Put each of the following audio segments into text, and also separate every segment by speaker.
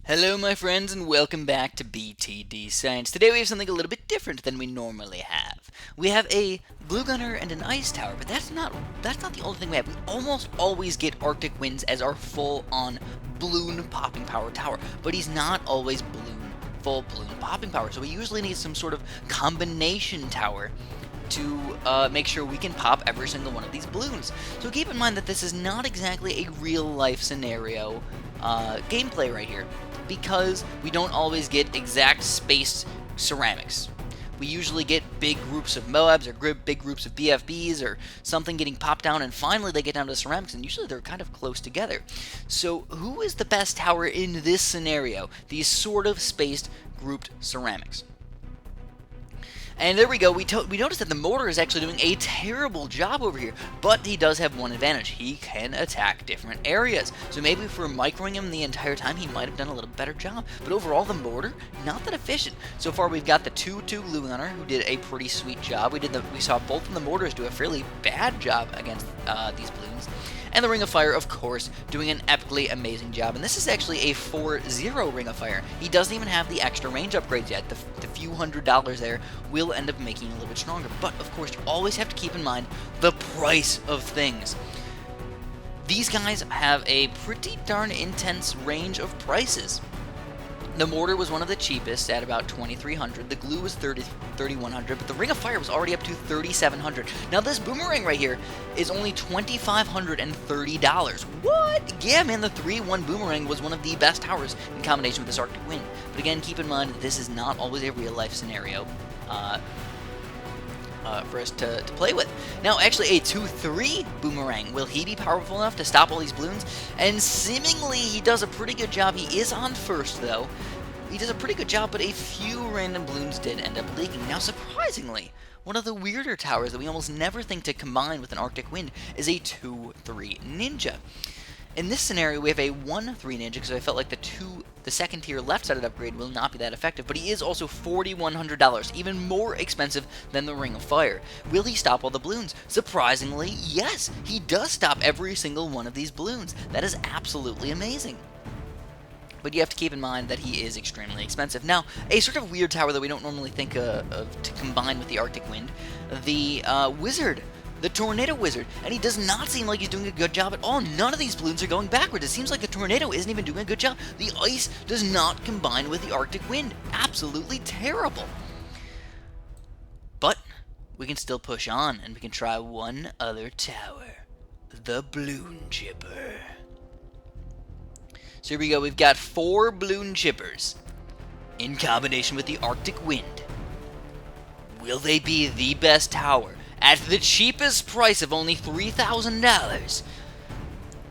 Speaker 1: Hello my friends and welcome back to BTD Science. Today we have something a little bit different than we normally have. We have a glue gunner and an ice tower, but that's not the only thing we have. We almost always get Arctic Winds as our full-on balloon popping power tower, but he's not always full balloon popping power, so we usually need some sort of combination tower to make sure we can pop every single one of these balloons. So keep in mind that this is not exactly a real-life scenario gameplay right here, because we don't always get exact spaced ceramics. We usually get big groups of Moabs or big groups of BFBs or something getting popped down, and finally they get down to the ceramics, and usually they're kind of close together. So who is the best tower in this scenario? These sort of spaced grouped ceramics. And there we go, we notice that the mortar is actually doing a terrible job over here, but he does have one advantage. He can attack different areas. So maybe if we're microing him the entire time, he might have done a little better job. But overall, the mortar, not that efficient. So far, we've got the 2-2 glue gunner, who did a pretty sweet job. We saw both of the mortars do a fairly bad job against these balloons. And the Ring of Fire, of course, doing an epically amazing job. And this is actually a 4-0 Ring of Fire. He doesn't even have the extra range upgrades yet. The few $100s there will end up making it a little bit stronger. But, of course, you always have to keep in mind the price of things. These guys have a pretty darn intense range of prices. The mortar was one of the cheapest at about $2,300. The glue was $3,100, but the Ring of Fire was already up to $3,700. Now this boomerang right here is only $2,530. What? Yeah, man, the 3-1 boomerang was one of the best towers in combination with this Arctic Wind. But again, keep in mind that this is not always a real-life scenario for us to play with. Now, actually, a 2-3 boomerang, will he be powerful enough to stop all these balloons? And seemingly, he does a pretty good job. He is on first, though. He does a pretty good job, but a few random balloons did end up leaking. Now, surprisingly, one of the weirder towers that we almost never think to combine with an Arctic Wind is a 2-3 Ninja. In this scenario, we have a 1-3 Ninja, because I felt like the second tier left-sided upgrade will not be that effective, but he is also $4,100, even more expensive than the Ring of Fire. Will he stop all the balloons? Surprisingly, yes! He does stop every single one of these balloons. That is absolutely amazing. But you have to keep in mind that he is extremely expensive. Now, a sort of weird tower that we don't normally think of to combine with the Arctic Wind, the Wizard. The Tornado Wizard, and he does not seem like he's doing a good job at all. None of these balloons are going backwards. It seems like the Tornado isn't even doing a good job. The ice does not combine with the Arctic Wind. Absolutely terrible. But we can still push on, and we can try one other tower. The Balloon Chipper. So here we go. We've got 4 Balloon Chippers in combination with the Arctic Wind. Will they be the best tower? At the cheapest price of only $3,000,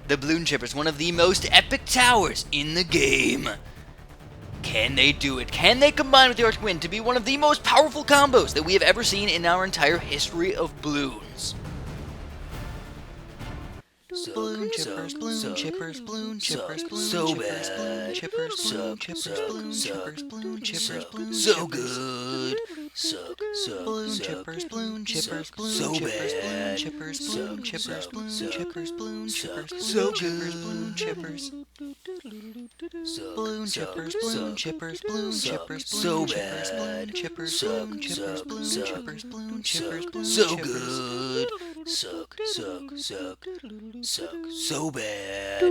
Speaker 1: the Balloon Chipper is one of the most epic towers in the game. Can they do it? Can they combine with the Arctic Wind to be one of the most powerful combos that we have ever seen in our entire history of balloons? Balloon chippers, balloon chippers, balloon chippers, balloon chippers, balloon chippers, balloon chippers, balloon chippers, balloon chippers, balloon so good, balloon chippers, balloon chippers, balloon chippers, balloon chippers, balloon chippers, balloon chippers, balloon chippers, so good, balloon chippers, balloon chippers, balloon chippers, balloon chippers, so bad, balloon chippers, balloon chippers, balloon chippers, balloon chippers, so good. Suck, so bad.